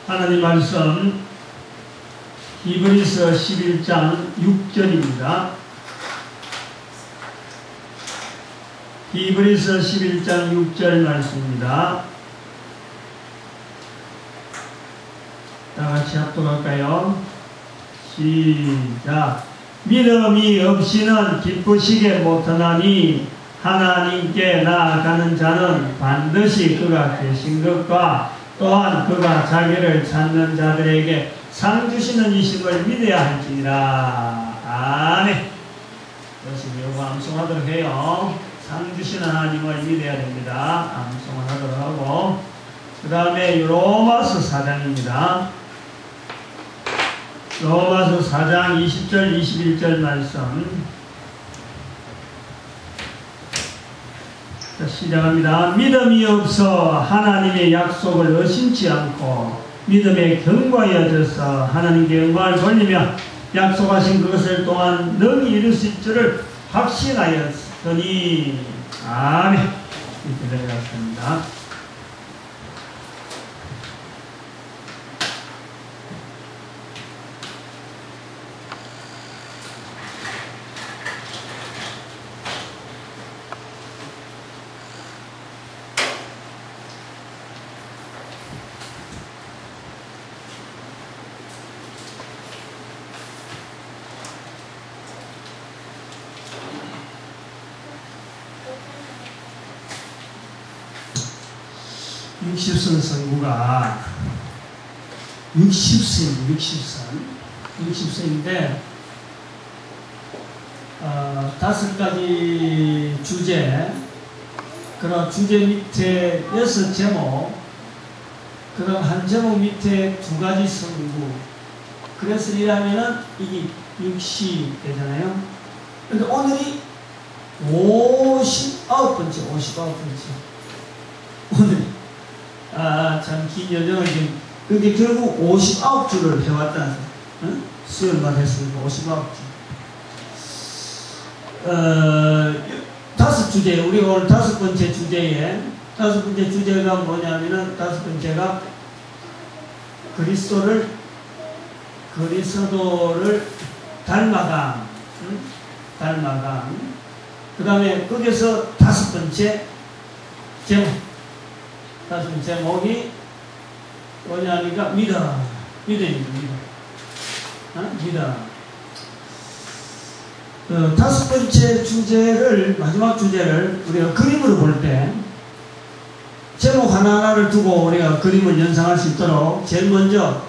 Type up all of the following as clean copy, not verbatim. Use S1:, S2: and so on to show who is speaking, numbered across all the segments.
S1: 하나님 말씀 히브리서 11장 6절입니다. 히브리서 11장 6절 말씀입니다. 다 같이 합독할까요? 시작. 믿음이 없이는 기쁘시게 못하나니 하나님께 나아가는 자는 반드시 그가 계신 것과 또한 그가 자기를 찾는 자들에게 상 주시는 이심을 믿어야 할지니라. 아멘. 열심히 요거 암송하도록 해요. 상 주시는 하나님을 믿어야 됩니다. 암송을 하도록 하고, 그 다음에 로마서 4장입니다. 로마서 4장 20절 21절 말씀. 자, 시작합니다. 믿음이 없어 하나님의 약속을 의심치 않고 믿음에 견고하여져서 하나님께 영광을 돌리며 약속하신 그것을 또한 능히 이룰 수 있을 줄을 확신하였으니. 아멘. 이렇게 되었습니다. 육십선 성구가 60선인데 5가지 주제, 그럼 주제 밑에 6제목, 그럼 한 제목 밑에 2가지 성구. 그래서 이라면은 이게 60 되잖아요. 근데 오늘이 59번째. 오늘이 참 긴 여정을 지금, 그게 결국 59주를 해왔다는 거. 응? 수요일만 했으니까 59주. 5주제, 우리 오늘 5번째 주제에, 5번째 주제가 뭐냐면은, 5번째가 그리스도를 닮아감. 응? 닮아감. 그 다음에 거기서 5번째 제목. 5번째 제목이 뭐냐니까 믿음입니다. 믿음. 5번째 주제를, 마지막 주제를 우리가 그림으로 볼 때 제목 하나하나를 두고 우리가 그림을 연상할 수 있도록 제일 먼저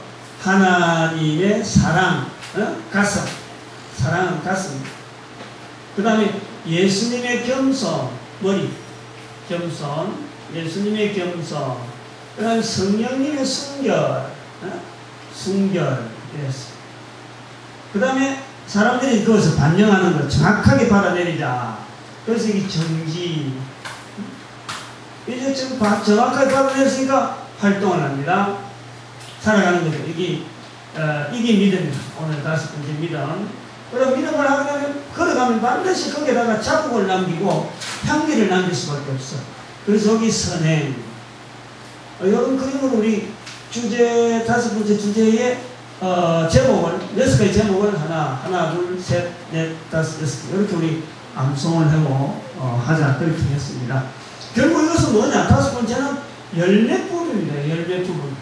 S1: 하나님의 사랑, 가슴. 사랑은 가슴. 그 다음에 예수님의 겸손, 머리. 겸손. 예수님의 겸손, 그 다음에 성령님의 순결, 순결, 그 다음에 사람들이 그것을 반영하는 걸 정확하게 받아내리자. 그래서 이게 정지. 이제 지금 정확하게 받아냈으니까 활동을 합니다. 살아가는 거죠. 이게 믿음입니다. 오늘 5번째 믿음. 그럼 믿음을 하게 되면 걸어가면 반드시 거기에다가 자국을 남기고 향기를 남길 수밖에 없어. 그래서 여기 선행. 이런 그림으로 우리 주제, 5번째 주제의 제목을, 6가지 제목을 하나, 둘, 셋, 넷, 5, 6개 이렇게 우리 암송을 하고 하자. 그렇게 했습니다. 결국 이것은 뭐냐? 5번째는 열매 부분입니다. 열매 부분.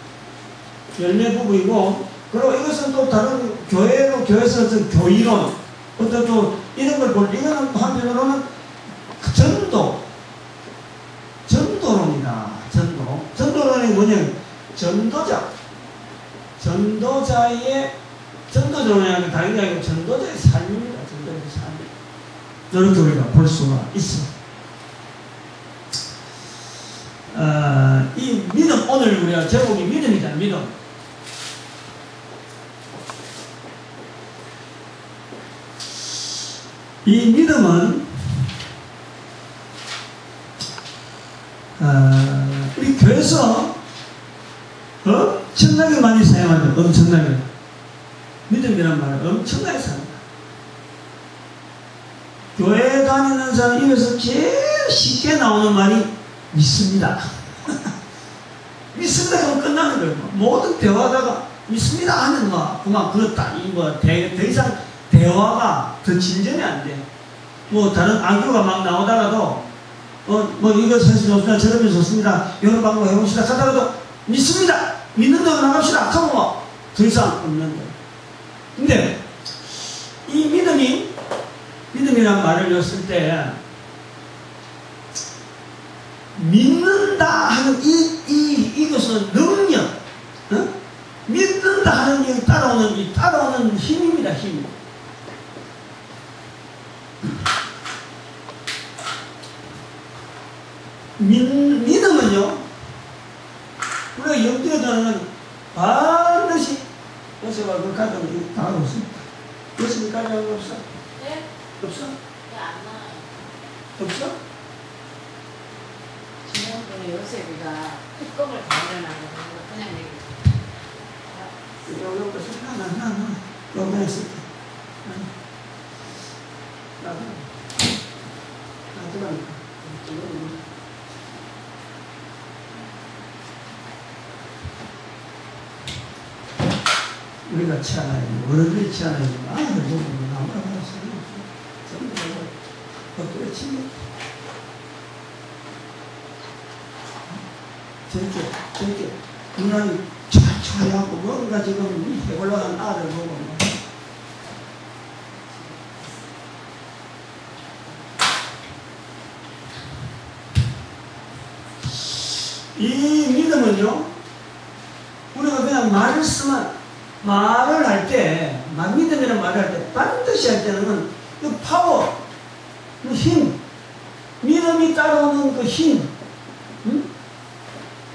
S1: 열매 부분이고, 그리고 이것은 또 다른 교회에서 어떤 교이론, 어떤 또 이런 걸 볼 때, 이거는 한편으로는 전도론이다. 전도론이 뭐냐면 전도자론이 아니라 다른 게 아니고 전도자의 삶입니다. 전도자의 삶. 이렇게 우리가 볼 수가 있습니다. 이 믿음, 오늘 우리가 제목이 믿음이잖아. 믿음. 이 믿음은 우리 교회에서 엄청나게 많이 사용한다. 엄청나게. 믿음이란 말을 엄청나게 사용한다. 교회 다니는 사람 입에서 제일 쉽게 나오는 말이 믿습니다. 믿습니다 하면 끝나는 거예요. 모든 대화다가 믿습니다 하면 그만 그렇다. 더 이상 대화가 더 진전이 안 돼. 다른 악교가 막 나오다가도 이거 사실 좋습니다. 저러면 좋습니다. 이런 방법 해봅시다. 하다가도 믿습니다. 믿는 대로 나갑시다. 하고 더 이상 없는 거예요. 근데 이 믿음이란 말을 였을 때 믿는다 하는 이것은 능력, 믿는다 하는 이 따라오는 힘입니다. 힘. 믿음은요, 우리가 염두에 두는 반드시 요새가 그 가끔 다 하고 있습니다. 요새 까지 하고 없어?
S2: 네?
S1: 없어?
S2: 네, 안 나와요.
S1: 없어?
S2: 지난번에 요셉이가 특검을 다 일어나고 그냥 얘기.
S1: 여기 없어? 하나. 여기 있을게. 나도. 우리가 치아나요. 어른들이 치아나요. 아이들 보면 아무나 말았어요. 전부 다 어떻게 치냐. 저렇게 눈알이 촤촤 하고 뭔가 지금 올라간 아들 보고 이 믿음은요, 우리가 그냥 말을 할 때, 믿음이라는 말을 할 때, 반드시 할 때는 그 파워, 그 힘, 믿음이 따라오는 그 힘,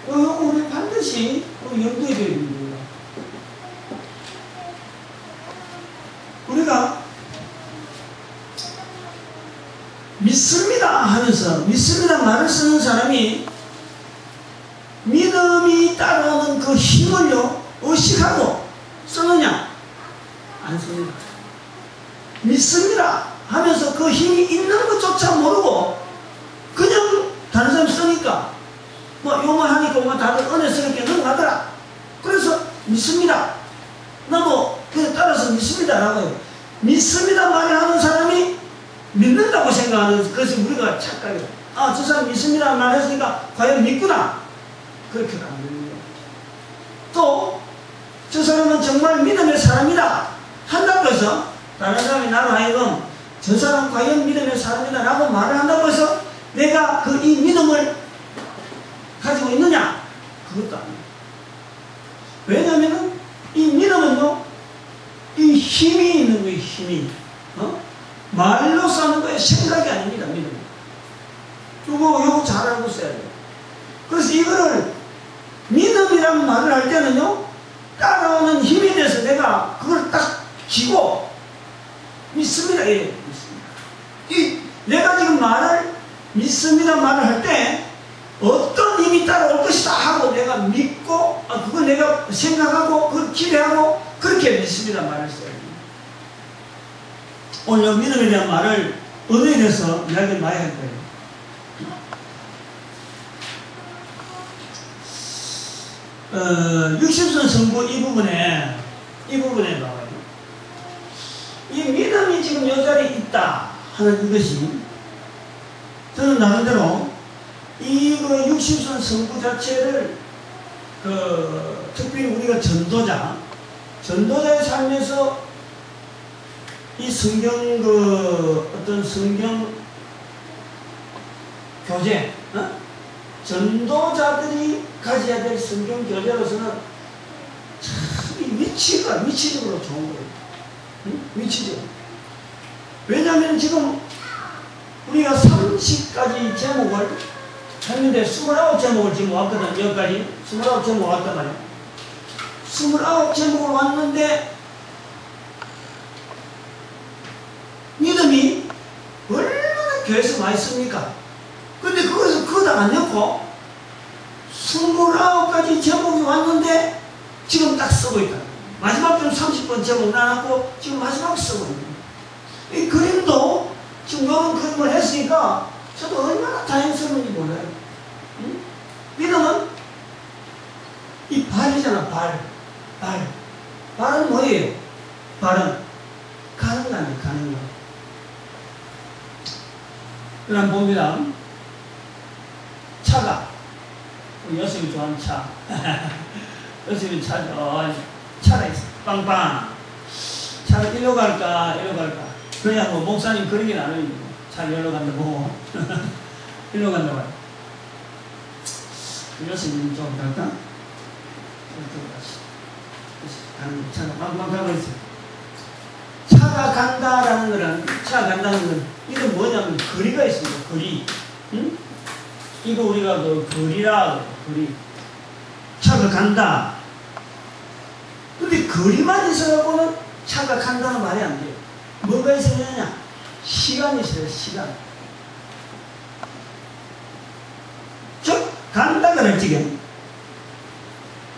S1: 이거 우리 반드시 염두에 둬야 됩니다. 우리가 믿습니다 하면서, 믿습니다 말을 쓰는 사람이 믿음이 따라오는 그 힘을요, 의식하고 쓰느냐? 안 씁니다. 믿습니다 하면서 그 힘이 있는 것조차 모르고 그냥 다른 사람 쓰니까 요만 하니까 다들 은혜스럽게 넘어가더라. 그래서 믿습니다. 그냥 따라서 믿습니다 라고 해요. 믿습니다 말을 하는 사람이 믿는다고 생각하는 것이 우리가 착각이에요. 저 사람 믿습니다 말했으니까 과연 믿구나. 그렇게도 안 됩니다. 또 저 사람은 정말 믿음의 사람이다 한다고 해서 다른 사람이 나로 하여금 저 사람 과연 믿음의 사람이다 라고 말을 한다고 해서 내가 이 믿음을 가지고 있느냐? 그것도 아니에요. 왜냐하면 이 믿음은요, 이 힘이 있는 거예요. 힘이 말로 사는 거에 생각이 아닙니다. 믿음은 요거 잘 알고 있어야 돼요. 그래서 이거를 믿음이라는 말을 할 때는요, 따라오는 힘에 대해서 내가 그걸 딱 쥐고 믿습니다. 예, 믿습니다. 내가 지금 믿습니다 말을 할 때 어떤 힘이 따라올 것이다 하고 내가 믿고 그걸 내가 생각하고 그걸 기대하고 그렇게 믿습니다 말을 써야 됩니다. 오늘 믿음에 대한 말을 언어에 대해서 이야기를 많이 할 거예요. 육십선 성부 이 부분에 나와요. 이 믿음이 지금 이 자리에 있다 하는 이것이 저는 나름대로 이 육십선 성부 자체를 특별히 우리가 전도자의 삶에서 이 성경 어떤 성경 교재 전도자들이 가져야 될 성경 교재로서는 참 위치적으로 좋은 거예요. 위치적으로. 왜냐하면 지금 우리가 30가지 제목을 했는데 29제목을 지금 왔거든. 여기까지 29제목 왔단 말이에요. 29제목을 왔는데 믿음이 얼마나 교회에서 많이 씁니까? 근데 그거 다 안 넣고 29가지 제목이 왔는데 지금 딱 쓰고 있다. 마지막 좀 30번 제목 나왔고 지금 마지막 쓰고 있는 거예요. 이 그림도 지금 이런 그림을 했으니까 저도 얼마나 다행스러운지 몰라요. 믿음은 이 발이잖아, 발은 뭐예요? 발은 가는 거 아니에요, 가는 거. 그럼 봅니다. 차가, 우리 여성이 좋아하는 차. 여성이 차가 있어. 빵빵. 차가 일로 갈까, 일로 갈까. 그냥 뭐, 목사님 그런 게 나눠요. 차 일로 간다고. 일로 간다고. 여성이 좀 갈까? 차가 빵빵 가고 있어요. 차가 간다라는 거는, 차가 간다는 건, 이건 뭐냐면, 거리가 있습니다. 거리. 응? 이거 우리가 그 거리라, 거리. 차가 간다. 근데 거리만 있어갖고는 차가 간다는 말이 안 돼요. 뭐가 있어야 되느냐? 시간이 있어요, 시간. 즉, 간다 그랬지,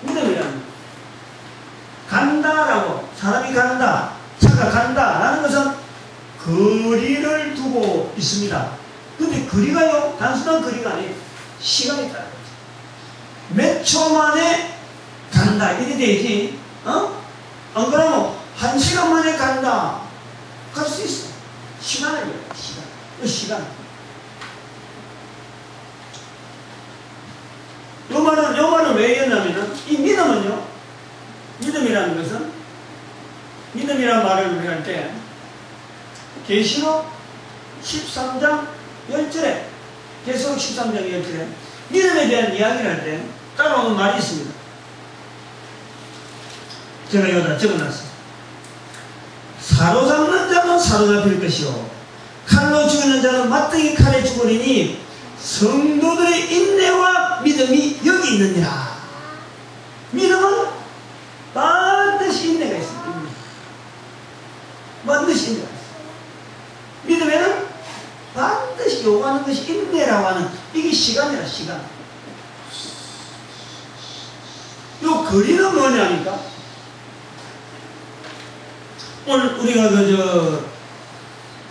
S1: 믿음이라는 거. 간다라고, 사람이 간다, 차가 간다라는 것은 거리를 두고 있습니다. 근데 거리가요, 단순한 거리가 아니에요. 시간이 있다는 거죠. 몇 초 만에 간다, 이래 되지, 안 그러면 1시간 만에 간다. 갈 수 있어. 시간을 얘기해요, 시간. 이 시간. 요 말은 왜 했냐면은, 이 믿음은요, 믿음이라는 것은, 믿음이라는 말을 우리가 할 때, 계시록 13장 10절에, 계시록 13장 10절에, 믿음에 대한 이야기를 할 때, 따라오는 말이 있습니다. 제가 여기다 적어놨어요. 사로잡는 자는 사로잡힐 것이요, 칼로 죽이는 자는 맞대기 칼에 죽으리니, 성도들의 인내와 믿음이 여기 있느니라. 믿음은 반드시 인내가 있습니다. 반드시 인내가 있습니다. 믿음에는 반드시 요구하는 것이 인내라고 하는, 이게 시간이라, 시간. 요 거리는 뭐냐니까? 오늘 우리가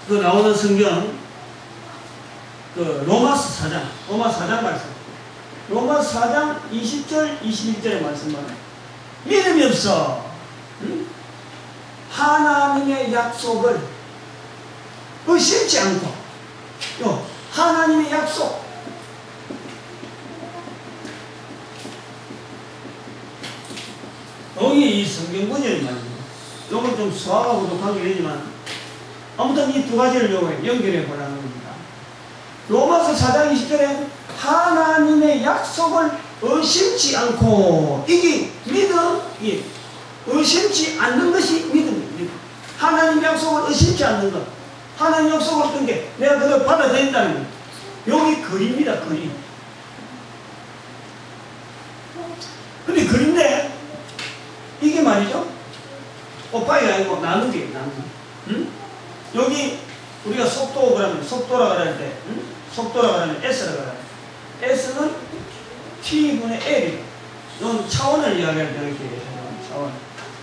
S1: 그 나오는 성경, 로마서 4장 말씀. 로마서 4장 20절, 21절의 말씀만. 믿음이 없어. 응? 하나님의 약속을 의심치 않고, 하나님의 약속. 여기 이 성경 번역이 말입니다. 이건 좀 수학하고도 관계되지만, 아무튼 이 두 가지를 연결해 보라는 겁니다. 로마서 4장 20절에 하나님의 약속을 의심치 않고, 이게 믿음이 의심치 않는 것이 믿음입니다. 하나님의 약속을 의심치 않는 것. 하나님의 약속을 어떤 게 내가 그걸 받아들인다는 것. 여기 거리입니다, 거리. 근데 거리인데, 이게 말이죠. 오빠이가 아니고 나누는 게, 나누는 게. 응? 여기 우리가 속도 그러면, 속도라 그럴 때, 응? 속도라 그러면 S라 그래요. S는 T분의 L이에요. 이건 차원을 이야기할 때 이렇게 해요. 차원.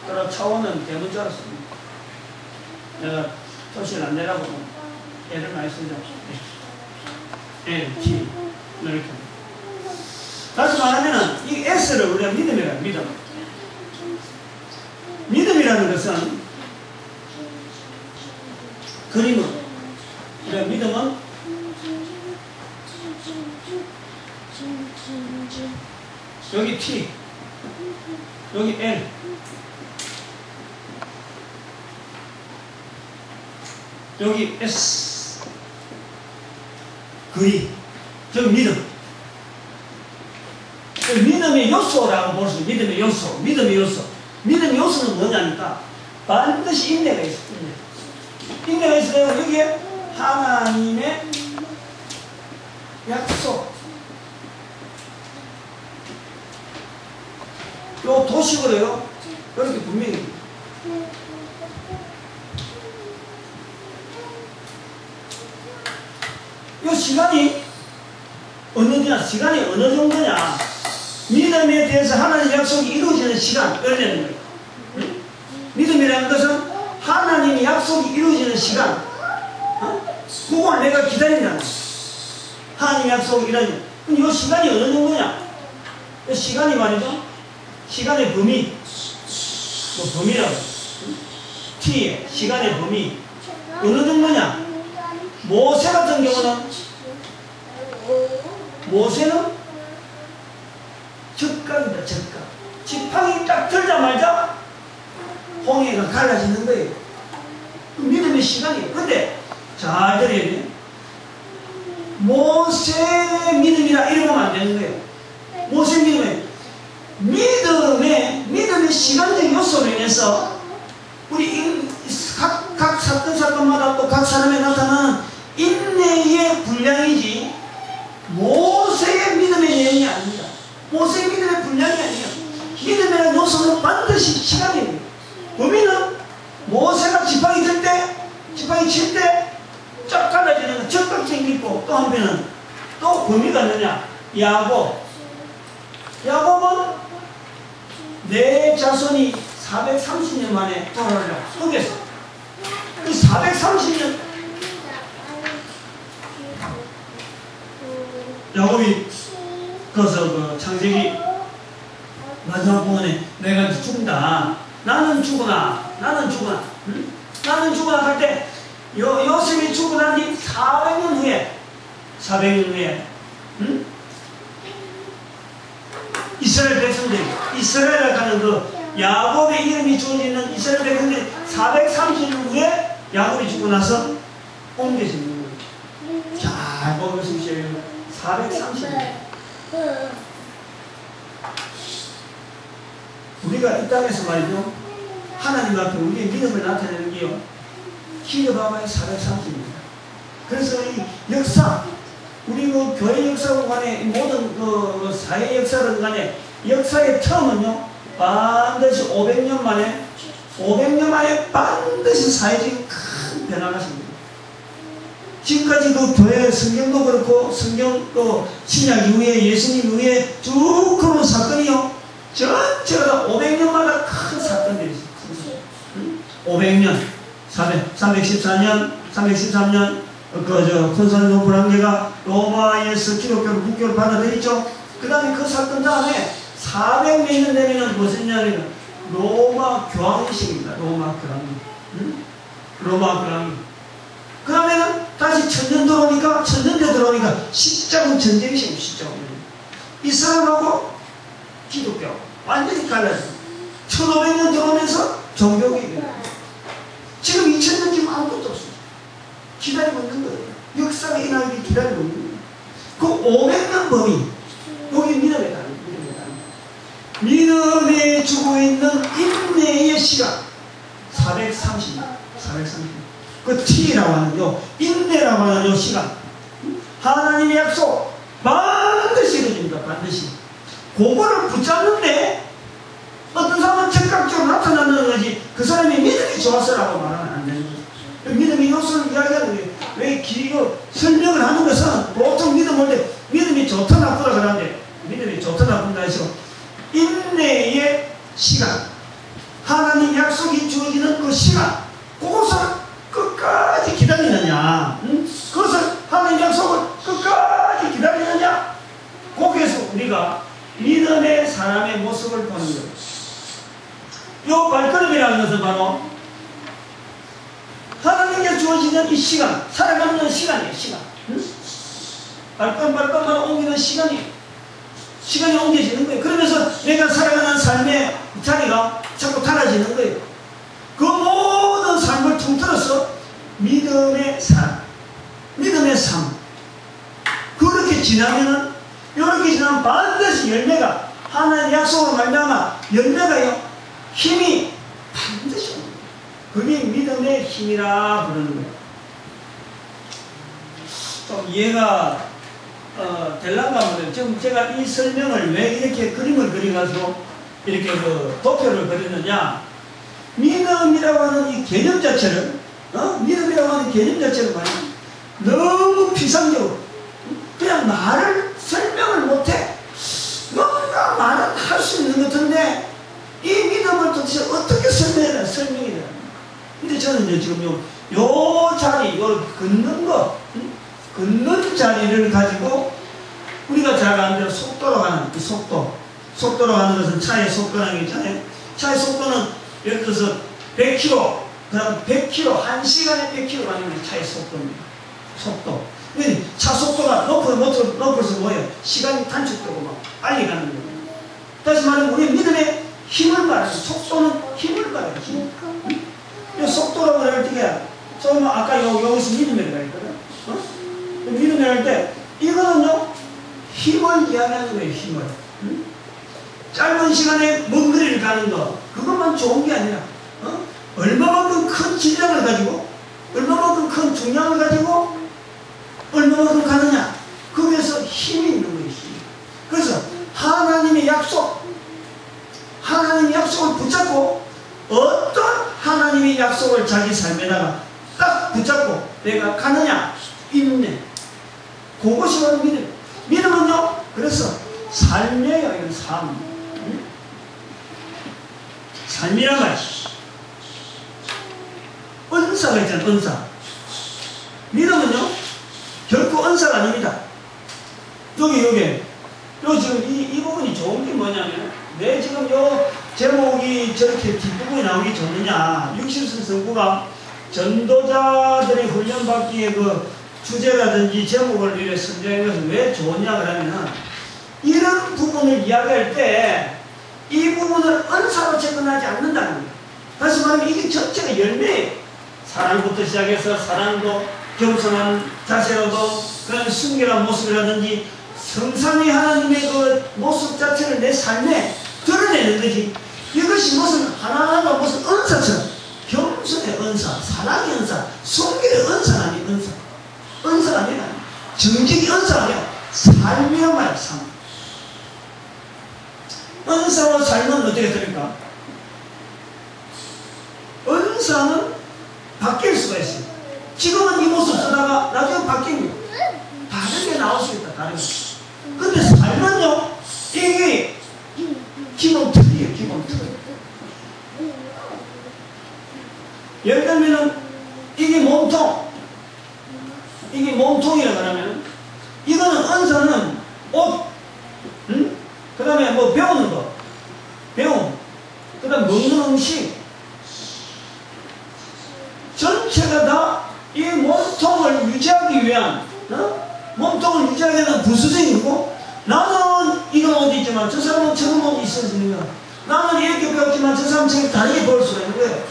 S1: 그럼 차원은 대문자로 씁니다. 내가 표시를 안 내라고 L을 많이 쓰죠. L, T. 이렇게. 다시 말하면은, 이 S를 우리가 믿음이라고, 믿음. 믿음이라는 것은, 그림은, 우리가 믿음은 여기 T, 여기 L, 여기 S, 거리, 저기 믿음. 믿음의 요소라고 볼 수 있어요. 믿음의 요소, 믿음의 요소. 믿음의 요소는 뭐냐니까, 반드시 인내가 있어요. 인내가 있어요. 여기에 하나님의 약속. 요 도식으로요, 이렇게 분명히. 요 시간이 시간이 어느 정도냐. 믿음에 대해서 하나님의 약속이 이루어지는 시간, 열리는 거예요. 응? 믿음이라는 것은 하나님의 약속이 이루어지는 시간. 그걸 내가 기다린다는 거예요. 하나님의 약속이 이루어지는. 그럼 이 시간이 어느 정도냐? 이 시간이 말이죠. 시간의 범위, 그 범위라고. T의 시간의 범위. 어느 정도냐? 모세 같은 경우는, 모세는 적각이다, 적각. 지팡이 딱 들자마자 홍해가 갈라지는 거예요. 그 믿음의 시간이에요. 근데 잘 들어야 돼요. 모세의 믿음이라 이러면 안 되는 거예요. 모세의 믿음의 시간적 요소로 인해서 우리 각 사건마다 또 각 사람에 나타나는 인내의 분량이지 모세의 믿음의 내용이 아닙니다. 모세의 믿음의 분량이 아니에요. 믿음이라는 요소는 반드시 시간이에요. 범위는 모세가 지팡이 들 때, 지팡이 칠 때 쫙 갈라지는 적각性있고, 또 한편은 또 범위가 뭐냐? 야곱은 내 자손이 430년 만에 돌아오려고 속였어. 그 430년 야곱이 그래서 그 창세기 마지막 부분에 내가 이제 죽는다. 나는 죽으나 응? 나는 죽으나 할 때 요셉이 죽고 난 뒤 400년 후에 응? 이스라엘 백성들이 이스라엘에 가는 그 야곱의 이름이 주어지는 이스라엘 백성들이 430년 후에 야곱이 죽고 나서 옮겨지는 거예요. 잘 보시십시오. 430년. 우리가 이 땅에서 말이죠. 하나님 앞에 우리의 믿음을 나타내는 게요. 길어봐야 430입니다. 그래서 이 역사, 우리 뭐 교회 역사건 간에 모든 그 사회 역사건 간에 역사의 텀은요. 반드시 500년 만에 반드시 사회적인 큰 변화가 생깁니다. 지금까지 그 교회 성경도 그렇고 성경 또 신약 이후에 예수님 이후에 쭉 그런 사건이요. 전체가 다 500년마다 큰 사건들이 있어요. 500년, 314년, 313년, 콘스탄티노 불황제가 로마에서 기독교를 국교를 받아들였죠. 그 다음에 그 사건 다음에 400몇 년 되면 무슨 년이냐? 로마 교황식입니다. 로마 교황. 그 다음에는 다시 천년 들어오니까 십자군 전쟁이 생깁니다. 십자군. 이스라엘하고 기독교 완전히 갈라졌어요. 1500년 들어오면서 종교개혁. 지금 2000년 지금 아무것도 없어요. 기다리고 있는 거예요. 역사가 일어나기 기다리고 있는 거예요. 그 500년 범위, 여기 믿음의 단위. 믿음에 주고 있는 인내의 시간 430. 그 T라고 하는 요 인내라고 하는 요 시간, 하나님의 약속 반드시 이루어집니다. 반드시. 그거를 붙잡는데 어떤 사람은 즉각적으로 나타나는 거지 그 사람이 믿음이 좋아서라고 말하면 안 되는 거죠. 믿음의 요소를 이야기하는 거예요. 왜 길고 설명을 하는 것은 보통 믿음 올 때 믿음이 좋다 나쁘다 그러는데 믿음이 좋다 나쁘다 해서 인내의 시간, 하나님 약속이 주어지는 그 시간, 그것을 끝까지 기다리느냐, 그것을 하나님 약속을 끝까지 기다리느냐, 거기에서 우리가 믿음의 사람의 모습을 보는 거예요. 이 발걸음이라는 것은 바로 하나님께 주어지는 이 시간, 살아가는 시간이에요. 시간. 발걸음만 옮기는 시간이 옮겨지는 거예요. 그러면서 내가 살아가는 삶의 자리가 자꾸 달라지는 거예요. 그 모든 삶을 통틀어서 믿음의 삶, 그렇게 지나면은, 이렇게 지나면 반드시 열매가, 하나님의 약속으로 말미암아 열매가요, 힘이 반드시 옵니다. 그게 믿음의 힘이라 부르는 거예요. 좀 이해가 될란가 모르겠어요. 지금 제가 이 설명을 왜 이렇게 그림을 그려가지고 이렇게 그 도표를 그렸느냐, 믿음이라고 하는 이 개념 자체를, 말이야, 너무 피상적으로 그냥 말을 설명을 못해. 뭔가 말은 할 수 있는 것 같은데 이 믿음을 도대체 어떻게 설명해야 설명이 돼요. 근데 저는 이제 지금 요 자리, 요 걷는 자리를 가지고 우리가 잘 아는 대로 속도로 가는 이 속도 속도로 가는 것은 차의 속도라는 게 있잖아요. 차의 속도는 예를 들어서 100km, 그다음 100km, 1시간에 100km 가는 게 차의 속도입니다. 속도. 차 속도가 높을수록 뭐예요? 시간이 단축되고 막 빨리 가는 거예요. 다시 말하면 우리 믿음의 힘을 말하는, 속도는 힘을 말하는 힘. 속도라고 할 때, 처음 아까 여기서 믿음이라고 했거든. 믿음이라고 할 때, 이거는요, 힘을 이야기하는 거예요, 힘을. 짧은 시간에 먼 거리를 가는 거, 그것만 좋은 게 아니라, 얼마만큼 큰 질량을 가지고, 얼마만큼 큰 중량을 가지고, 얼마만큼 가느냐. 거기에서 힘이 있는 거예요, 힘. 그래서 하나님의 약속, 하나님의 약속을 붙잡고, 어떤 하나님의 약속을 자기 삶에다가 딱 붙잡고 내가 가느냐. 인내. 그것이 바로 믿음. 믿음은요, 그래서 삶이에요, 이건 삶. 삶이란 말. 은사가 있잖아요, 은사. 믿음은요, 결코 은사가 아닙니다. 여기 지금 이 부분이 좋은 게 뭐냐면, 왜 지금 요 제목이 저렇게 뒷부분이 나오기 좋느냐. 60선 성구가 전도자들의 훈련받기에 그 주제라든지 제목을 이렇게 선정한 것은 왜 좋냐 그러면은, 이런 부분을 이야기할 때 이 부분을 은사로 접근하지 않는다는 거예요. 다시 말하면 이게 전체가 열매예요. 사랑부터 시작해서 사랑도 겸손한 자세로도 그런 순결한 모습이라든지 성삼위 하나님의 그 모습 자체를 내 삶에 드러내는 거지. 이것이 무슨 하나하나 무슨 은사처럼, 겸손의 은사, 사랑의 은사, 순결의 은사가 아니에요. 은사가 아니라 정직이 은사가 아니라 삶이란 말이야. 삶. 은사와 삶은 어떻게 됩니까? 은사는 바뀔 수가 있어요. 지금은 이 모습 쓰다가 나중에 바뀝니다. 다르게 나올 수 있다. 다르게. 근데 삶은요, 이게 기본 틀이에요. 기본 틀. 예를 들면은 이게 몸통, 이게 몸통이라 그러면, 이거는 은사는 옷, 그 다음에 뭐 배우는 거, 배움, 그 다음 먹는 음식, 전체가 다 이 몸통을 유지하기 위한, 몸통을 유지하기 위한 부수적인 거고, 나는 이런 옷이 있지만 저 사람은 저런 옷이 있어지는 거야. 나는 이렇게 배웠지만 저 사람은 저렇게 다르게 배울 수가 있는 거예요.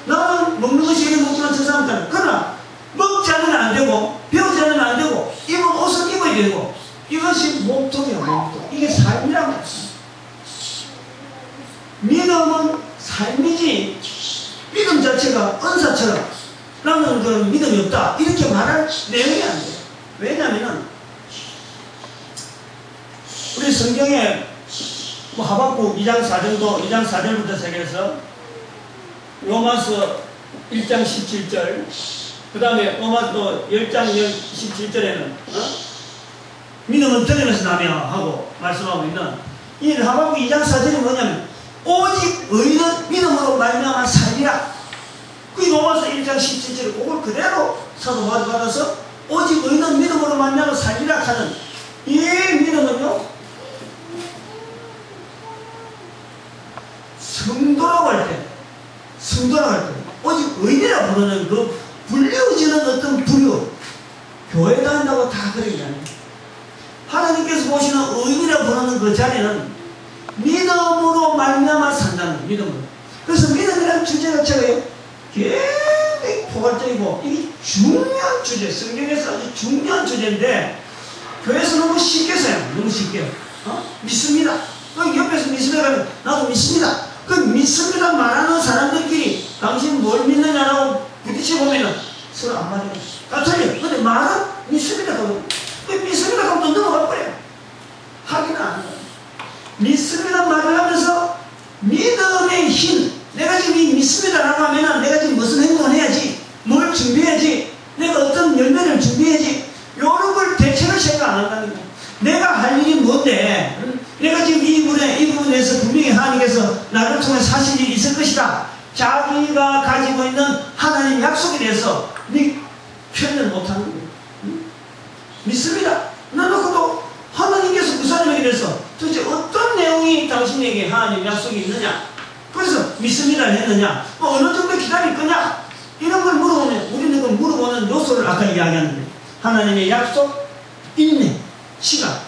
S1: 나는 먹는 것이 이렇게 먹지만 저 사람은 다르게. 그러나 먹지 않으면 안 되고 배우지 않으면 안 되고 입은 옷을 입어야 되고, 이것이 몸통이야. 몸통. 이게 삶이란 말이야. 믿음은 삶이지, 믿음 자체가 은사처럼 나는 그런 믿음이 없다 이렇게 말할 내용이 안 돼요. 왜냐하면 우리 성경에 뭐 하박국 2장 4절도 2장 4절부터 시작해서 로마서 1장 17절, 그 다음에 로마서 10장 17절에는 믿음은 들으면서 나며 하고 말씀하고 있는 이 하박국 2장 4절이 뭐냐면, 오직 의인은 믿음으로 말미암아 살리라. 그 로마서 1장 17절을 그걸 그대로 사도 바울이 받아서 오직 의인은 믿음으로 말미암아 살리라 하는 이 믿음은요, 성도라고 할 때 오직 의인이라 부르는 그 불리워지는 어떤 부류, 교회 다닌다고 다 그런 게 아니에요. 하나님께서 보시는 의인이라 부르는 그 자리는 믿음으로 말미암아 산다는 거예요. 믿음으로. 그래서 믿음이라는 주제 자체가요, 굉장히 포괄적이고 이게 중요한 주제, 성경에서 아주 중요한 주제인데 교회에서 너무 쉽게 써요. 너무 쉽게. 믿습니다. 그 옆에서 믿습니다 하면 나도 믿습니다. 그 믿습니다 말하는 사람들끼리 당신 뭘 믿느냐라고 부딪혀보면 서로 안 맞아요. 같아요. 근데 말은 믿습니다 하고, 그 믿습니다 하면 또 넘어가 버려요. 하기는 안 해요. 믿습니다 말을 하면서 믿음의 힘, 내가 지금 이 믿습니다라고 하면 내가 지금 무슨 행동을 해야지, 뭘 준비해야지, 내가 어떤 열매를 준비해야지, 요런 걸 대체로 생각 안 한다는 거예요. 내가 할 일이 뭔데, 내가 지금 이 부분에서 분명히 하나님께서 나를 통해 사실이 있을 것이다. 자기가 가지고 있는 하나님 약속에 대해서 표현을 못하는 거예요. 믿습니다. 나놓고도 하나님께서 그 사람에게 대해서 도대체 어떤 내용이 당신에게 하나님 약속이 있느냐? 그래서 믿습니다 했느냐? 어느 정도 기다릴 거냐? 이런 걸 물어보면 우리는 그 물어보는 요소를 아까 이야기했는데 하나님의 약속, 인내, 시간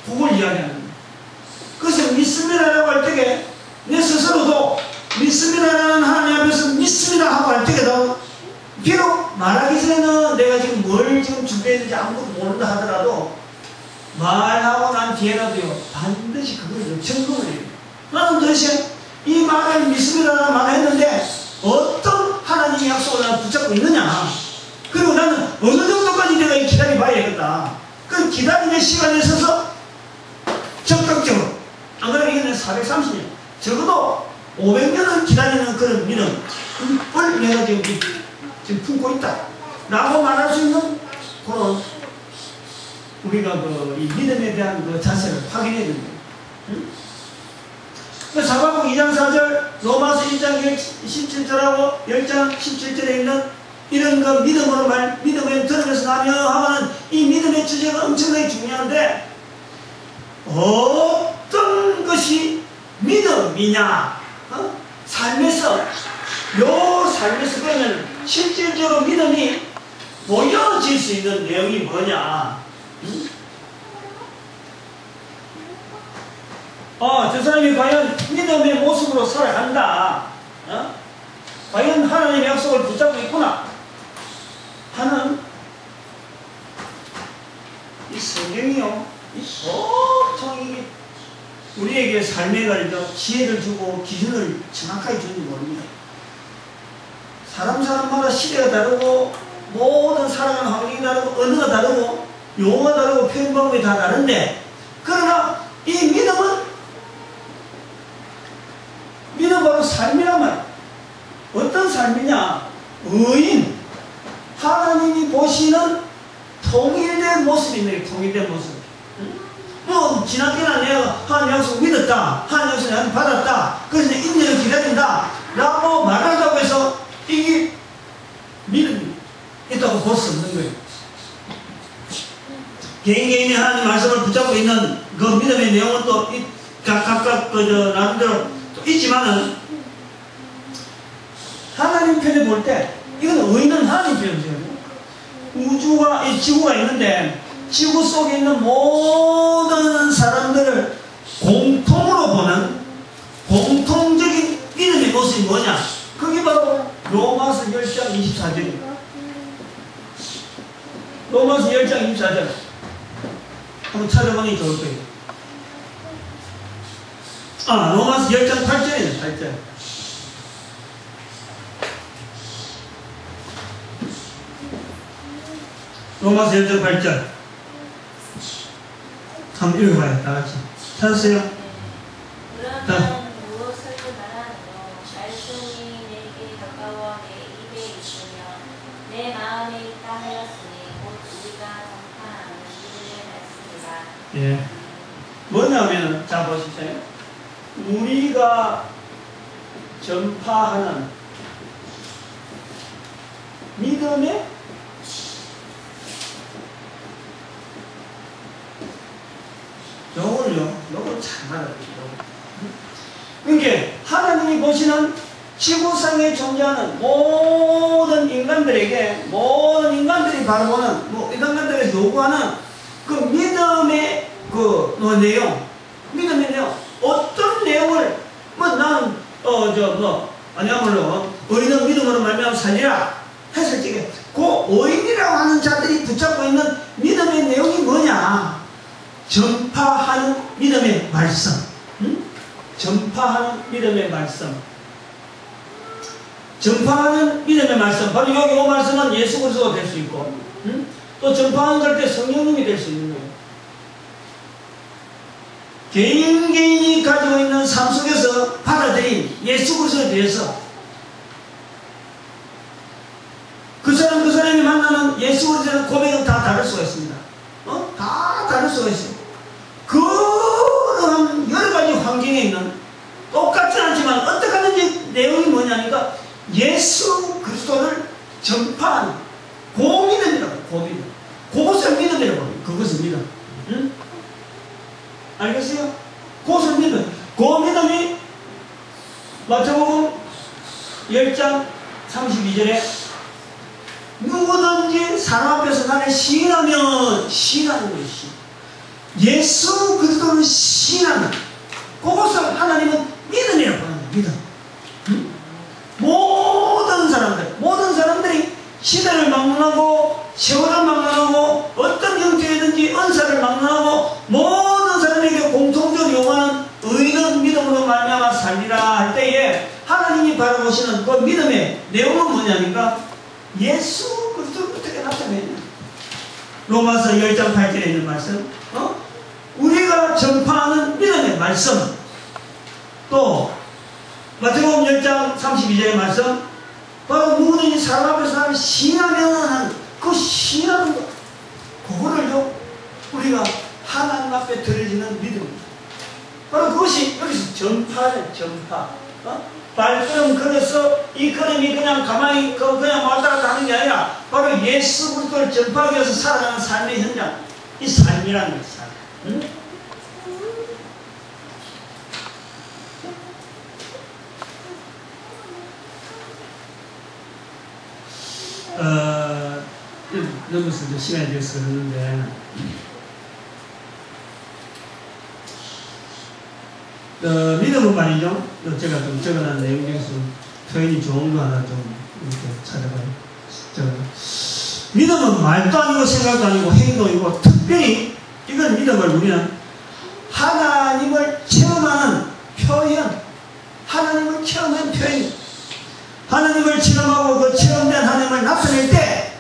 S1: 그걸 이야기하는 거예요. 그래서 믿습니다라고 할 때에 내 스스로도 믿습니다라는 하나님 앞에서 믿습니다 하고 할 때에도 비록 말하기 전에는 내가 지금 뭘 지금 준비했는지 아무것도 모른다 하더라도 말하고 난 뒤에라도요 반드시 그걸 점검을 해요. 나는 도대체 이 말을 믿습니다라는 말을 했는데 어떤 하나님의 약속을 나는 붙잡고 있느냐, 그리고 나는 어느 정도까지 내가 기다려봐야겠다. 그 기다림의 시간에 있어서 적극적으로, 안 그러면 이거는 430년 적어도 500년을 기다리는 그런 믿음을 내가 지금 품고 있다 라고 말할 수 있는 그런 우리가 이 믿음에 대한 그 자세를 확인해야 됩니다. 사바국 2장 4절, 로마서 1장 17절하고 10장 17절에 있는 이런 그 믿음을 들으면서 나며 하면 이 믿음의 주제가 엄청나게 중요한데, 어떤 것이 믿음이냐? 삶에서, 그러면 실질적으로 믿음이 보여질 수 있는 내용이 뭐냐? 저 사람이 과연 믿음의 모습으로 살아간다. 과연 하나님의 약속을 붙잡고 있구나 하는 이 성경이요, 보통 우리에게 삶에 관해서 지혜를 주고 기준을 정확하게 주는지 모릅니다. 사람마다 시대가 다르고 모든 살아가는 환경이 다르고 언어가 다르고 용어가 다르고 표현 방법이 다 다른데, 그러나 이 믿음은 바로 삶이란 말이야. 어떤 삶이냐? 의인, 하나님이 보시는 통일된 모습이 있는 거예요. 통일된 모습. 지난번에 내가 하나님 약속 믿었다, 하나님 약속 나한테 받았다, 그래서 내 인내를 기다린다 라고 말한다고 해서 이게 믿음이 있다고 볼 수 없는 거예요. 개인이 하나님 말씀을 붙잡고 있는 그 믿음의 내용은 또 각각 나름대로 또 있지만은, 하나님 편에 볼 때 이건 의인은 하나님 편이죠. 우주가, 이 지구가 있는데 지구 속에 있는 모든 사람들을 공통으로 보는 공통적인 믿음의 모습이 뭐냐? 그게 바로 로마서 10장 24절입니다. 로마서 10장 24절 한번 찾아보니 좋을 거예요. 로마서 10장 8절이네. 8절. 로마서 10장 8절 한번 읽어봐요. 다같이 찾았어요?
S2: 그러면 무엇을 말하노? 말씀이 내게 가까워 내 입에 있으며 내 마음에 있다 하였으니 곧 우리가 전파하는 믿음의 말씀이다.
S1: 뭐냐면, 자 보시죠. 우리가 전파하는 믿음의 요걸 잘 말해야 돼요. 그러니까 하나님이 보시는 지구상에 존재하는 모든 인간들에게, 모든 인간들이 바라보는, 인간들에게 요구하는 그 믿음의 내용, 믿음의 내용, 어떤 내용을, 나는, 아니야말로, 의인은 믿음으로 말미암아 살리라 했을 적에, 그 의인이라고 하는 자들이 붙잡고 있는 믿음의 내용이 뭐냐? 전파하는 믿음의 말씀. 전파하는 믿음의 말씀. 전파하는 믿음의 말씀. 바로 여기 이 말씀은 예수 그리스도가 될 수 있고, 또 전파하는 걸 때 성령님이 될 수 있는 거예요. 개인이 가지고 있는 삶 속에서 받아들인 예수 그리스도에 대해서 그 사람이 만나는 예수 그리스도의 고백은 다 다를 수가 있습니다. 다 다를 수가 있어요. 그런 여러 가지 환경에 있는, 똑같진 않지만 어떻게 하는지 내용이 뭐냐니까 예수 그리스도를 전파하는 그 믿음이라고. 그 믿음. 그것을 믿음이라고. 그것을 믿음. 알겠어요? 그것을 믿음. 마태복음 10장 32절에 누구든지 사람 앞에서 나를 시인하면 시인하는 것이 예수 그리스도를 시인하는 그것을 하나님은 믿음이라고 하는 거예요. 믿음. 모든 사람들이 시대를 막론하고 세월을 막론하고 어떤 형태이든지 은사를 막론하고 모든 사람에게 공통적으로 요구하는 의는 믿음으로 말미암아 살리라 할 때에 하나님이 바라보시는 그 믿음의 내용은 뭐냐니까 예수 그리스도를 어떻게 나타내냐. 로마서 10장 8절에 있는 말씀, 우리가 전파하는 믿음의 말씀, 또 마태복음 10장 32절의 말씀, 바로 누구든지 사람 앞에서 나를 시인하면 그 시인하는 것, 그거를요 우리가 하나님 앞에 드려지는 믿음입니다. 바로 그것이 여기서 전파예요. 전파. 발걸음 걸어서 이 걸음이 그냥 가만히 그냥 왔다 갔다 하는 게 아니라 바로 예수 그리스도를 전파하기 위해서 살아가는 삶의 현장, 이 삶이라는 거예요. 삶. 응? 넘어서 이제 시간이 돼서 그러는데, 믿음은 말이죠. 제가 좀 적어놓은 내용 중에서 표현이 좋은 거 하나 좀 이렇게 찾아봐요. 믿음은 말도 아니고 생각도 아니고 행동이고, 특별히 이건 믿음을 우리는 하나님을 체험하는 표현, 하나님을 체험한 표현, 하나님을 체험하고 그 체험된 하나님을 나타낼 때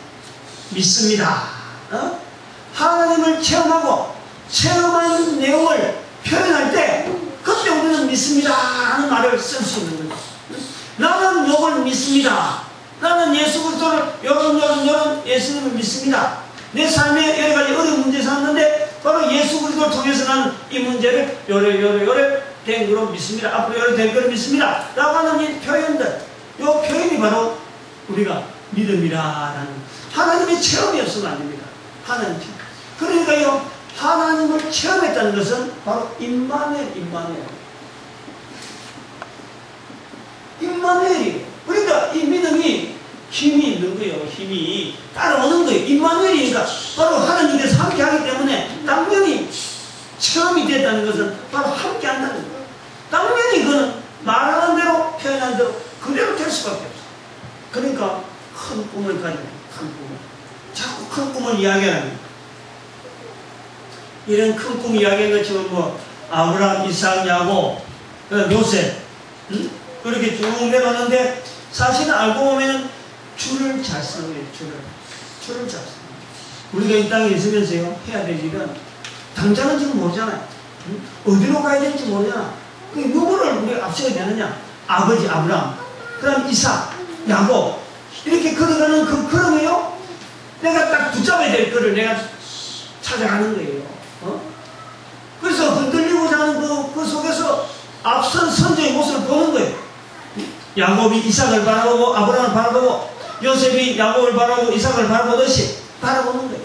S1: 믿습니다. 하나님을 체험하고 체험한 내용을 표현할 때 그때 우리는 믿습니다 하는 말을 쓸 수 있는 거예요. 나는 요걸 믿습니다. 나는 예수 그리스도를 요런 예수님을 믿습니다. 내 삶에 여러 가지 어려운 문제 생겼는데 바로 예수 그리스도를 통해서 나는 이 문제를 요래 된 거로 믿습니다. 앞으로 요래 된 거로 믿습니다 라고 하는 이 표현들, 이 표현이 바로 우리가 믿음이라는, 하나님의 체험이 없으면 안 됩니다. 하나님 체험. 그러니까요, 하나님을 체험했다는 것은 바로 임마누엘이에요. 그러니까 이 믿음이 힘이 있는 거예요. 힘이 따라오는 거예요. 임마누엘이니까 바로 하나님께서 함께 하기 때문에 당연히 체험이 됐다는 것은 바로 함께 한다는 거예요. 당연히 그는 말하는 대로 표현하는 대로 그대로 될 수밖에 없어요. 그러니까 큰 꿈을 가지고 큰 꿈을 자꾸 큰 꿈을 이야기하는 거예요. 이런 큰 꿈 이야기한 것처럼 뭐 아브라함, 이삭, 야곱, 요셉 그렇게 쭉 내려오는데 사실은 알고 보면 줄을 잘 쓰는 거예요. 줄을 잘 쓰는 거예요. 우리가 이 땅에 있으면서요 해야 될 일은 당장은 지금 모르잖아요. 어디로 가야 될지 모르잖아. 그 누구를 우리가 앞서야 되느냐? 아버지 아브라함, 그 다음 이삭, 야곱 이렇게 걸어가는 그 걸음이요 내가 딱 붙잡아야 될 거를 내가 찾아가는 거예요. 그래서 흔들리고자 하는 그 속에서 앞선 선조의 모습을 보는 거예요. 야곱이 이삭을 바라보고 아브라함을 바라보고 요셉이 야곱을 바라보고 이삭을 바라보듯이 바라보는 거예요.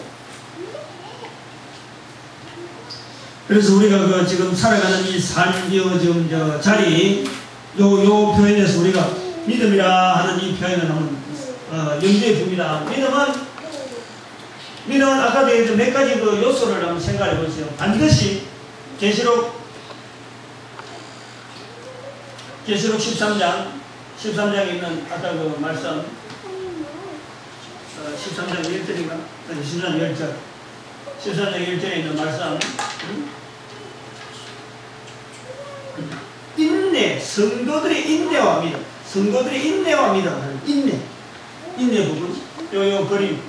S1: 그래서 우리가 지금 살아가는 이 삶의 지금 자리 요 표현에서 우리가 믿음이라 하는 이 표현을 한번 염두에 둡니다. 믿음은 아까 몇 가지 그 요소를 한번 생각해 보세요. 반드시 계시록 13장에 있는 아까 그 말씀 13장 1절인가? 13장 1절 13장 1절에 있는 말씀 인내, 성도들의 인내와 믿음, 성도들의 인내와 믿음, 인내 부분, 요 그림,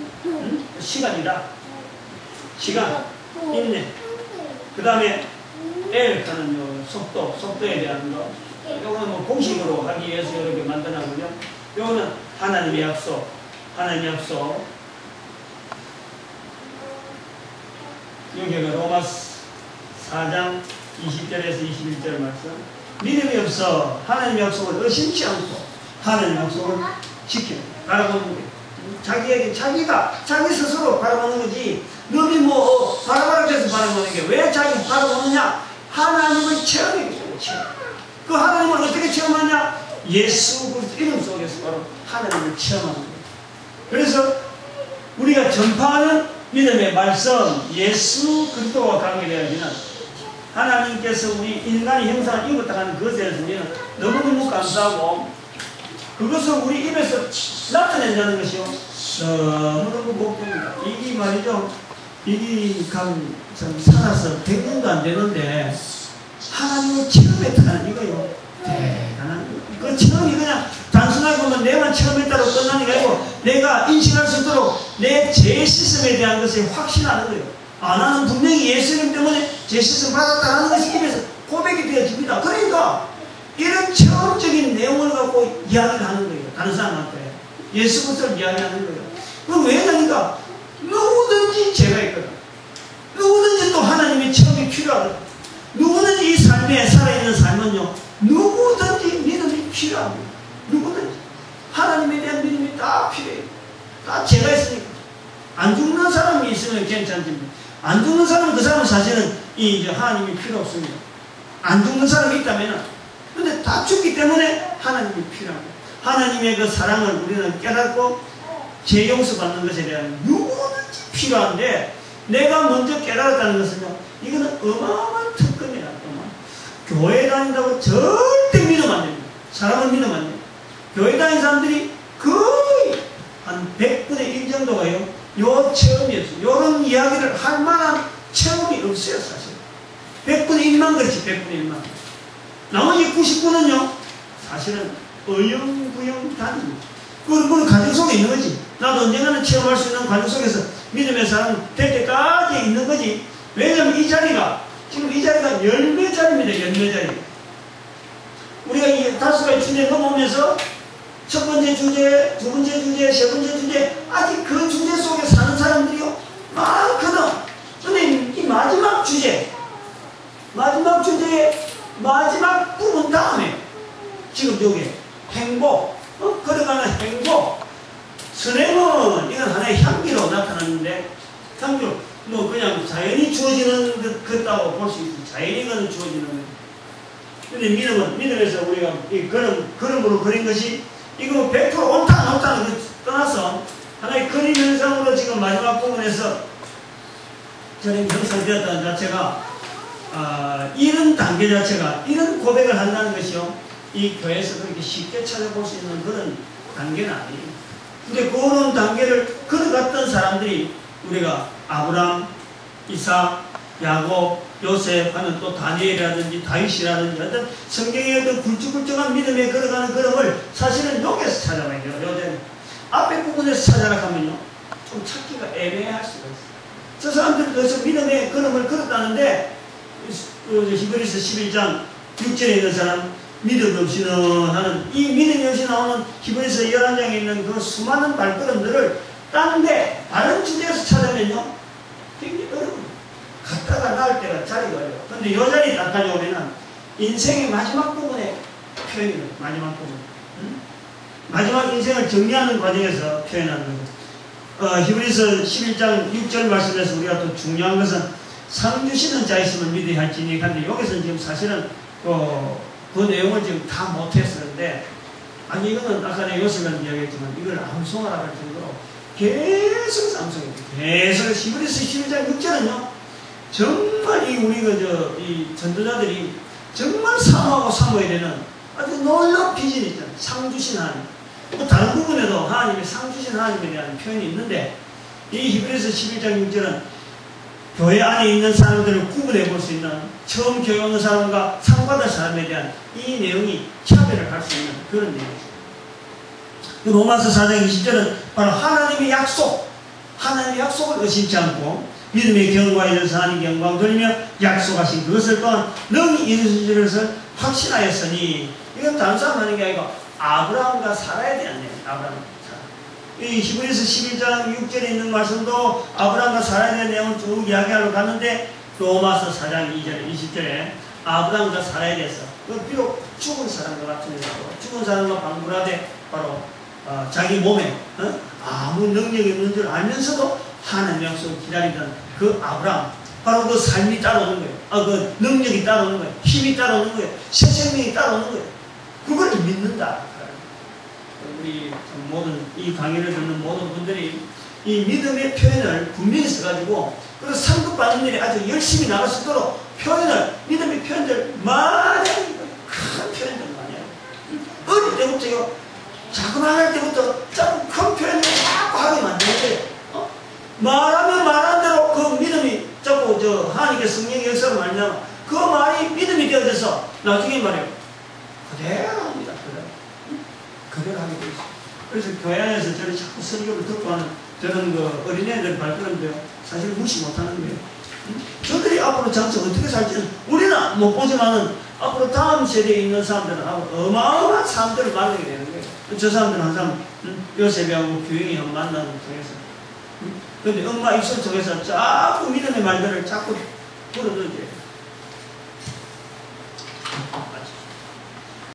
S1: 시간이다, 시간, 인내. 그 다음에 L하는 요 속도에 대한 거. 요거는 뭐 공식으로 하기 위해서 이렇게 만들어놨고요. 요거는 하나님의 약속. 여기가 로마서 4장 20절에서 21절 말씀. 믿음이 없어 하나님의 약속을 의심치 않고 하나님의 약속을 지켜 바라보는 거예요. 자기 스스로 바라보는 거지. 너희 뭐 바라보라고 해서 바라보는 게 왜 자기 바라보느냐? 하나님을 체험했기 때문에. 그 하나님을 어떻게 체험하냐? 예수 그리스도 이름 속에서 바로 하나님을 체험하는 거예요. 그래서 우리가 전파하는 믿음의 말씀, 예수 그리스도와 관계되어지는 하나님께서 우리 인간의 형상을 입었다는 것에 대해서 우리는 너무너무 감사하고, 그것을 우리 입에서 나타낸다는 것이요, 너무너무 복됩니다. 이게 말이죠, 이게 참 살아서 100년도 안 되는데 하나님을 체험했다는 이거요, 대단한 거. 그 체험이 그냥 단순하게 보면 내만 체험했다고 끝나는 게 아니고, 내가 인식할 수 있도록 내 재시스템에 대한 것을 확신하는 거예요. 아, 나는 분명히 예수님 때문에 재시스템 받았다는 것이 입에서 고백이 되어집니다. 그러니까 이런 체험적인 내용을 갖고 이야기를 하는 거예요. 다른 사람한테 예수 그리스도를 이야기하는 거예요. 그럼 왜 그러니까 누구든지 죄가 있거든. 누구든지 또 하나님의 체험이 필요하거든. 누구든지 이 삶에 살아있는 삶은요, 누구든지 믿음이 필요합니다. 누구든지 하나님에 대한 믿음이 다 필요해요. 다 죄가 있으니까. 안 죽는 사람이 있으면 괜찮습니다. 안 죽는 사람은 그 사람은 사실은 이제 하나님이 필요 없습니다. 안 죽는 사람이 있다면은, 근데 다 죽기 때문에 하나님이 필요합니다. 하나님의 그 사랑을 우리는 깨닫고 죄 용서 받는 것에 대한 누구든지 필요한데, 내가 먼저 깨달았다는 것은요, 이거는 어마어마한 특권이라. 교회 다닌다고 절대 믿으면 안 됩니다. 사람을 믿으면 안 됩니다. 교회 다니는 사람들이 거의 한 100분의 1 정도가요, 요 체험이었어요. 요런 이야기를 할 만한 체험이 없어요, 사실. 100분의 1만 그렇지, 100분의 1만. 나머지 99는요, 사실은 어영부영 다닙니다. 그건 가정 속에 있는 거지. 나도 언젠가는 체험할 수 있는 가정 속에서 믿음의 사람 될 때까지 있는 거지. 왜냐면 이 자리가, 지금 이 자리가 열매 자리입니다, 열매 자리. 우리가 이 5가지 주제 넘어오면서 첫 번째 주제, 두 번째 주제, 세 번째 주제, 아직 그 주제 속에 사는 사람들이요, 많거든. 근데 이 마지막 주제의 마지막 부분 다음에, 지금 여기 행복, 걸어가는 행복, 선행은 이건 하나의 향기로 나타났는데, 향기로, 뭐 그냥 자연히 주어지는 것 같다고 볼 수 있습니다. 자연히 그는 주어지는 것. 근데 믿음은, 믿음에서 우리가 이 그림으로 그린 것이, 이거 100% 옳다 안 옳다는 걸 떠나서 하나의 그림 현상으로 지금 마지막 부분에서 저는 형성되었다는 자체가, 이런 단계 자체가, 이런 고백을 한다는 것이요, 이 교회에서 그렇게 쉽게 찾아볼 수 있는 그런 단계는 아니에요. 근데 그런 단계를 걸어갔던 사람들이, 우리가 아브람, 이삭, 야곱, 요셉 하는 또 다니엘이라든지 다윗이라든지 어떤 성경의 어떤 굵직굵직한 믿음에 걸어가는 걸음을 사실은 여기서 찾아봐야 돼요. 요즘 앞에 부분에서 찾아가면요, 좀 찾기가 애매할 수가 있어요. 저 사람들도 그래서 믿음의 걸음을 걸었다는데, 히브리서 11장 6절에 있는 사람, 믿음 없이는 하는, 이 믿음이 없이 나오는 히브리서 11장에 있는 그 수많은 발걸음들을 딴데 다른 주제에서 찾으면요, 굉장히 어려워요. 갔다가 나올 때가 자리가 어려워요. 근데 이 자리에 딱 가져오면은 인생의 마지막 부분에 표현이에요. 마지막 부분. 마지막 인생을 정리하는 과정에서 표현하는 거. 히브리서 11장 6절 말씀에서 우리가 또 중요한 것은 상 주시는 자 있으면 믿어야 할지니 한데, 여기서는 지금 사실은 그 내용을 지금 다 못했었는데, 아니 이거는 아까 내가 요셉이라는 이야기했지만 이걸 암송하라고 할 정도로 계속 쌍송해요. 계속 히브리서 11장 6절은요, 정말 이 전도자들이 정말 사모해야 되는 아주 놀라운 비전이 있잖아요. 상 주신 하나님. 뭐 다른 부분에도 하나님의 상 주신 하나님에 대한 표현이 있는데, 이 히브리서 11장 6절은 교회 안에 있는 사람들을 구분해 볼 수 있는, 처음 교회 오는 사람과 상받을 사람에 대한 이 내용이 차별을 할 수 있는 그런 내용이죠. 로마서 4장 20절은 바로 하나님의 약속, 하나님의 약속을 의심치 않고 믿음의 경과에 대해서 하나님께 영광 돌리며 약속하신 그것을 또한 능히 이루실 것을 확신하였으니, 이건 다른 사람 하는 게 아니고 아브라함과 사라에 대한 내용. 아브라함과 사라. 이 히브리서 11장 6절에 있는 말씀도 아브라함과 사라에 대한 내용을 쭉 이야기하러 갔는데, 로마서 4장 2절 20절에 아브라함과 사라에 대해서, 비록 죽은 사람과 같은 일하고 죽은 사람과 방불하되 바로 자기 몸에 아무 능력이 없는 줄 알면서도 하나님의 약속을 기다리던 그 아브라함, 바로 그 삶이 따라오는 거예요. 그 능력이 따라오는 거예요. 힘이 따라오는 거예요. 새 생명이 따라오는 거예요. 그걸 믿는다. 우리 모든 이 강의를 듣는 모든 분들이 이 믿음의 표현을 분명히 써가지고 그래서 상급 받는 일이 아주 열심히 나갈 수 있도록 표현을 믿음의 표현들 많이 큰 표현들 많이 해요. 어릴 때부터 자그마할 때부터 자꾸 큰 표현을 자꾸 하게 만드는데 말하면 말한 대로 그 믿음이 자꾸 하나님의 성령의 역사를 말하면 그 말이 믿음이 되어져서 나중에 말이에요. 그대로 합니다. 그대로 하게 되어 있어요. 그래서 교회 안에서 저를 자꾸 설교를 듣고 하는 저는 그 어린애들 발표하는데요. 사실 무시 못하는 거예요. 저들이 앞으로 장차 어떻게 살지는 우리는 못 보지만은 앞으로 다음 세대에 있는 사람들은 어마어마한 사람들을 만나게 되는 거예요. 저 사람들은 항상 요셉하고 규영이 형 만나는 통해서 근데 엄마 입술 통해서 자꾸 믿음의 말들을 자꾸 불어넣어줘요.